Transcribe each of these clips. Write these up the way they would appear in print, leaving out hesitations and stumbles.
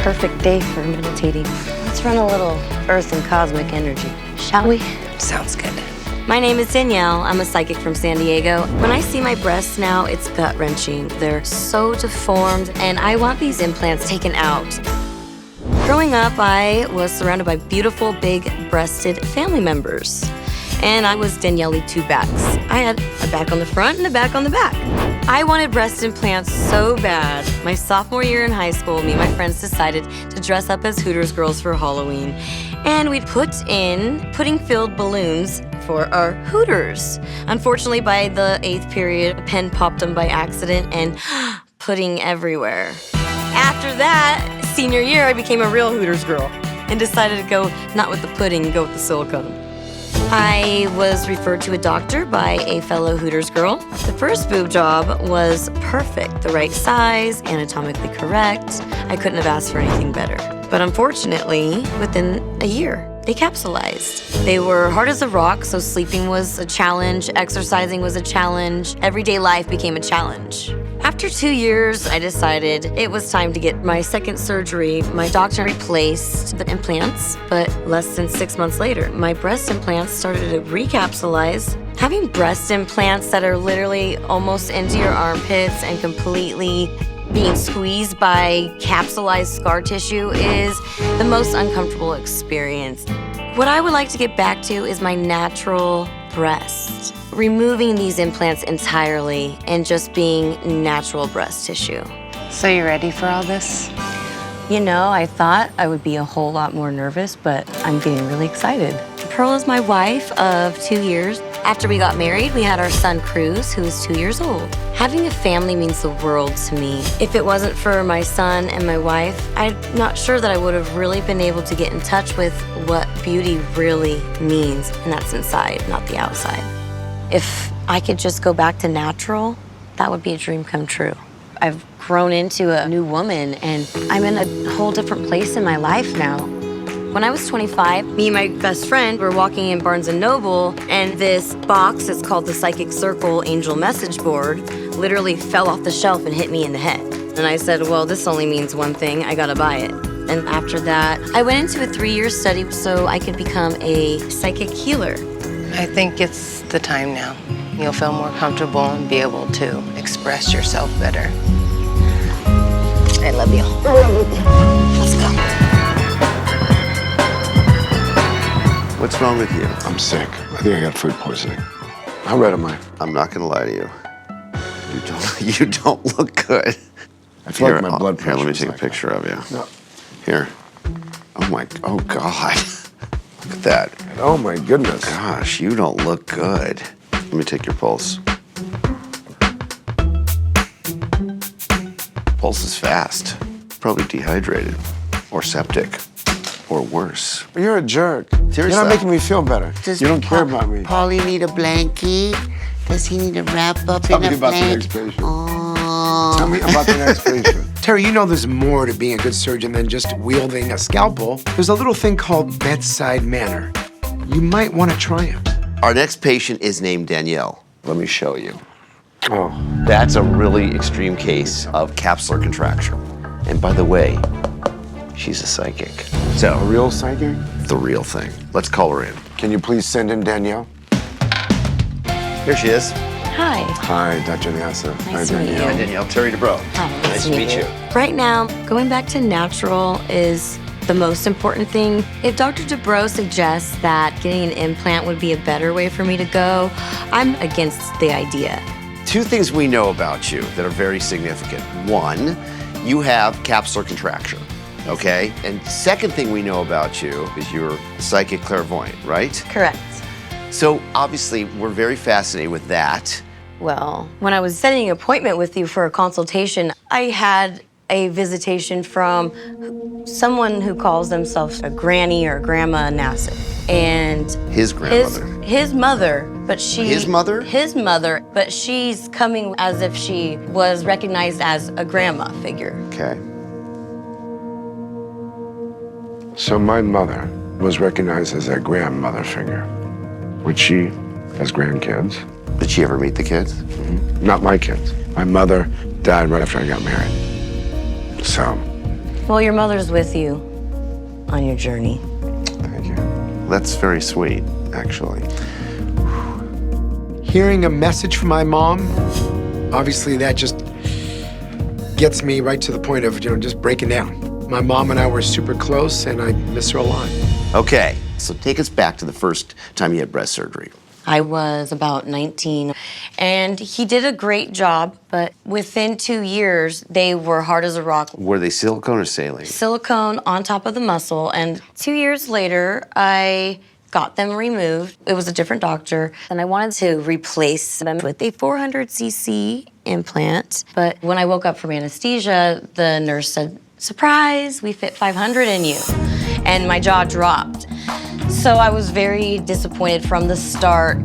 perfect day for meditating. Let's run a little earth and cosmic energy, shall we? Sounds good. My name is Danielle. I'm a psychic from San Diego. When I see my breasts now, it's gut-wrenching. They're so deformed, and I want these implants taken out. Growing up, I was surrounded by beautiful, big-breasted family members. And I was Danielle two backs. I had a back on the front and a back on the back. I wanted breast implants so bad. My sophomore year in high school, me and my friends decided to dress up as Hooters girls for Halloween. And we'd put in pudding-filled balloons for our Hooters. Unfortunately, by the 8th period, a pen popped them by accident and pudding everywhere. After that, senior year, I became a real Hooters girl and decided to go not with the pudding, go with the silicone. I was referred to a doctor by a fellow Hooters girl. The first boob job was perfect, the right size, anatomically correct. I couldn't have asked for anything better. But unfortunately, within a year, they capsulized. They were hard as a rock, so sleeping was a challenge, exercising was a challenge, everyday life became a challenge. After 2 years, I decided it was time to get my second surgery. My doctor replaced the implants, but less than 6 months later, my breast implants started to recapsulize. Having breast implants that are literally almost into your armpits and completely being squeezed by capsulized scar tissue is the most uncomfortable experience. What I would like to get back to is my natural breast. Removing these implants entirely and just being natural breast tissue. So you ready for all this? You know, I thought I would be a whole lot more nervous, but I'm getting really excited. Pearl is my wife of 2 years. After we got married, we had our son Cruz, who is 2 years old. Having a family means the world to me. If it wasn't for my son and my wife, I'm not sure that I would have really been able to get in touch with what beauty really means, and that's inside, not the outside. If I could just go back to natural, that would be a dream come true. I've grown into a new woman, and I'm in a whole different place in my life now. When I was 25, me and my best friend were walking in Barnes & Noble, and this box that's called the Psychic Circle Angel Message Board literally fell off the shelf and hit me in the head. And I said, well, this only means one thing, I gotta buy it. And after that, I went into a 3-year study so I could become a psychic healer. I think it's the time now. You'll feel more comfortable and be able to express yourself better. I love you. Let's go. What's wrong with you? I'm sick. I think I got food poisoning. How red am I? I'm not gonna lie to you. You don't look good. I feel like my blood pressure. Here, let me is take like a picture that. of you. No. Here. Oh God. Look at that. Oh my goodness. Gosh, you don't look good. Let me take your pulse. Pulse is fast. Probably dehydrated. Or septic. Or worse. You're a jerk. Seriously. You're not making me feel better. You don't care about me. Paulie need a blankie? Does he need a wrap up Tell in me a about the blanket? next patient. Oh. Tell me about the next patient. Terry, you know there's more to being a good surgeon than just wielding a scalpel. There's a little thing called bedside manner. You might want to try it. Our next patient is named Danielle. Let me show you. Oh. That's a really extreme case of capsular contracture. And by the way, she's a psychic. So, A real psychic? the real thing. Let's call her in. Can you please send in Danielle? Here she is. Hi. Hi, Dr. Nassif. Nice to meet you. Hi, Danielle. Terry Dubrow. Hi, Nice to meet you. Right now, going back to natural is the most important thing. If Dr. Dubrow suggests that getting an implant would be a better way for me to go, I'm against the idea. 2 things we know about you that are very significant. 1, you have capsular contracture, okay? And second thing we know about you is you're psychic clairvoyant, right? Correct. So obviously, we're very fascinated with that. Well, when I was setting an appointment with you for a consultation, I had a visitation from someone who calls themselves a granny or grandma Nassif. And His grandmother. his mother, but she... His mother? His mother, but she's coming as if she was recognized as a grandma figure. Okay. So my mother was recognized as a grandmother figure. Would she, as grandkids? Did she ever meet the kids? Not my kids. My mother died right after I got married. So Well, your mother's with you on your journey. Thank you. That's very sweet, actually. Hearing a message from my mom, obviously that just gets me right to the point of, just breaking down. My mom and I were super close, and I miss her a lot. Okay, so take us back to the first time you had breast surgery. I was about 19, and he did a great job, but within 2 years, they were hard as a rock. Were they silicone or saline? Silicone on top of the muscle, and 2 years later, I got them removed. It was a different doctor, and I wanted to replace them with a 400cc implant. But when I woke up from anesthesia, the nurse said, "Surprise, we fit 500 in you." And my jaw dropped. So I was very disappointed from the start.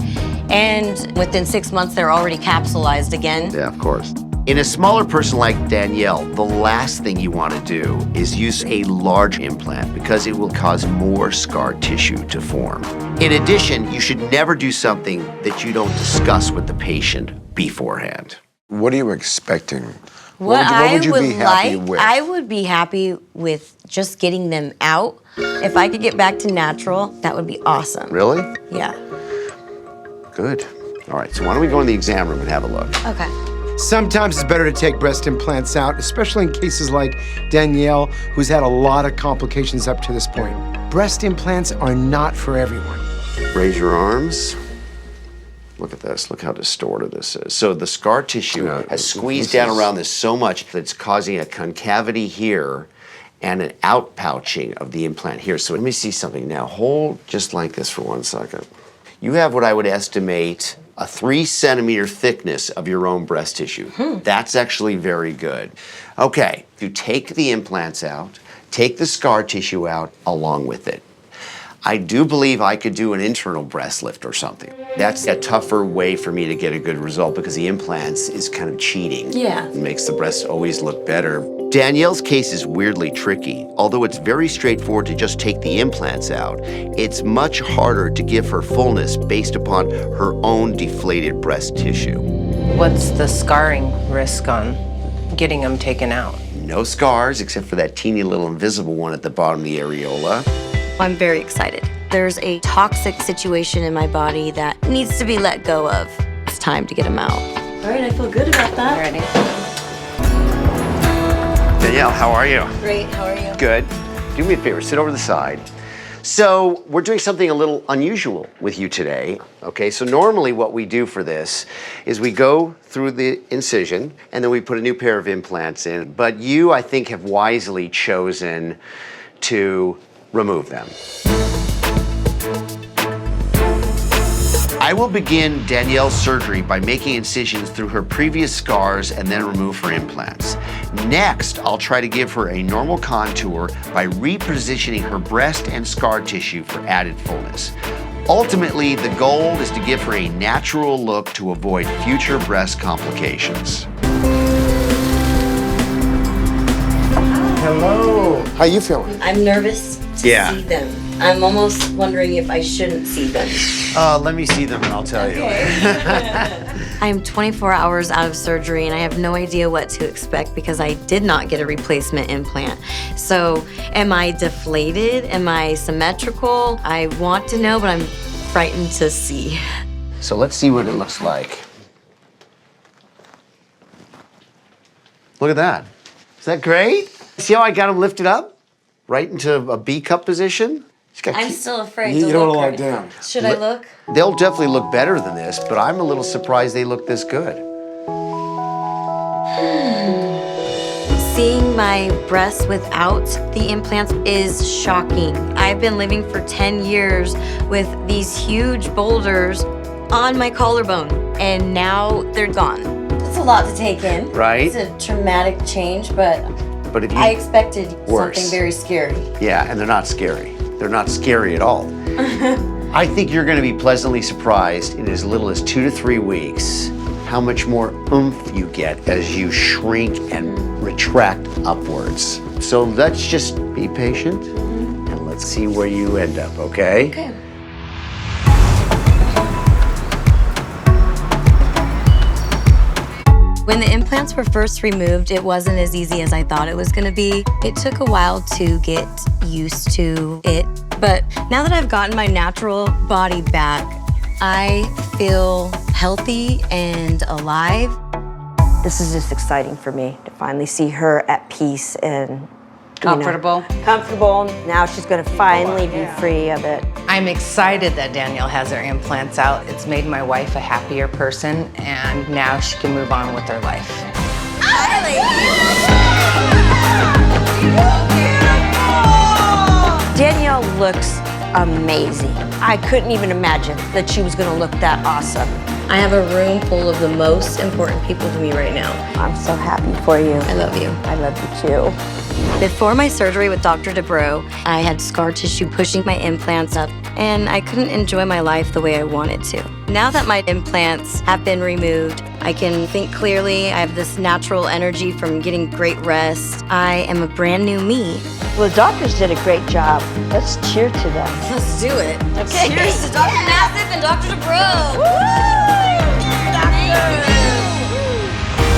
And within 6 months, they're already capsulized again. Yeah, of course. In a smaller person like Danielle, the last thing you want to do is use a large implant because it will cause more scar tissue to form. In addition, you should never do something that you don't discuss with the patient beforehand. What are you expecting? What would you be happy with? I would be happy with just getting them out. If I could get back to natural, that would be awesome. Really? Yeah. Good. All right, so why don't we go in the exam room and have a look? Okay. Sometimes it's better to take breast implants out, especially in cases like Danielle, who's had a lot of complications up to this point. Breast implants are not for everyone. Raise your arms. Look at this. Look how distorted this is. So the scar tissue has squeezed down around this so much that it's causing a concavity here and an outpouching of the implant here. So let me see something now. Hold just like this for 1 second. You have what I would estimate a 3 centimeter thickness of your own breast tissue. That's actually very good. Okay, you take the implants out, take the scar tissue out along with it. I do believe I could do an internal breast lift or something. That's a tougher way for me to get a good result because the implants is kind of cheating. Yeah. It makes the breast always look better. Danielle's case is weirdly tricky. Although it's very straightforward to just take the implants out, it's much harder to give her fullness based upon her own deflated breast tissue. What's the scarring risk on getting them taken out? No scars except for that teeny little invisible one at the bottom of the areola. I'm very excited. There's a toxic situation in my body that needs to be let go of. It's time to get them out. All right, I feel good about that. Ready? Danielle, how are you? Great, how are you? Good. Do me a favor, sit over to the side. So we're doing something a little unusual with you today. Okay, so normally what we do for this is we go through the incision and then we put a new pair of implants in. But you, I think, have wisely chosen to remove them. I will begin Danielle's surgery by making incisions through her previous scars and then remove her implants. Next, I'll try to give her a normal contour by repositioning her breast and scar tissue for added fullness. Ultimately, the goal is to give her a natural look to avoid future breast complications. Hello. How you feeling? I'm nervous to Yeah. see them. I'm almost wondering if I shouldn't see them. Let me see them and I'll tell you. I'm 24 hours out of surgery and I have no idea what to expect because I did not get a replacement implant. So am I deflated? Am I symmetrical? I want to know, but I'm frightened to see. So let's see what it looks like. Look at that. Is that great? See how I got them lifted up? Right into a B cup position? I'm still afraid You to don't look. wanna lie down. Should I look? They'll definitely look better than this, but I'm a little surprised they look this good. Seeing my breasts without the implants is shocking. I've been living for 10 years with these huge boulders on my collarbone, and now they're gone. It's a lot to take in. Right. It's a traumatic change, but if you, I expected Worse. something very scary. Yeah, and they're not scary. They're not scary at all. I think you're gonna be pleasantly surprised in as little as 2 to 3 weeks how much more oomph you get as you shrink and retract upwards. So let's just be patient and let's see where you end up, okay? Okay. When the implants were first removed, it wasn't as easy as I thought it was gonna be. It took a while to get used to it, but now that I've gotten my natural body back, I feel healthy and alive. This is just exciting for me to finally see her at peace and comfortable. Comfortable. Now she's gonna finally be free of it. I'm excited that Danielle has her implants out. It's made my wife a happier person, and now she can move on with her life. Danielle looks amazing. I couldn't even imagine that she was gonna look that awesome. I have a room full of the most important people to me right now. I'm so happy for you. I love you. I love you too. Before my surgery with Dr. Dubrow, I had scar tissue pushing my implants up, and I couldn't enjoy my life the way I wanted to. Now that my implants have been removed, I can think clearly. I have this natural energy from getting great rest. I am a brand new me. Well, the doctors did a great job. Let's cheer to them. Let's do it. Okay. Cheers to Dr. Nassif and Dr. Dubrow. Woo! Doctor!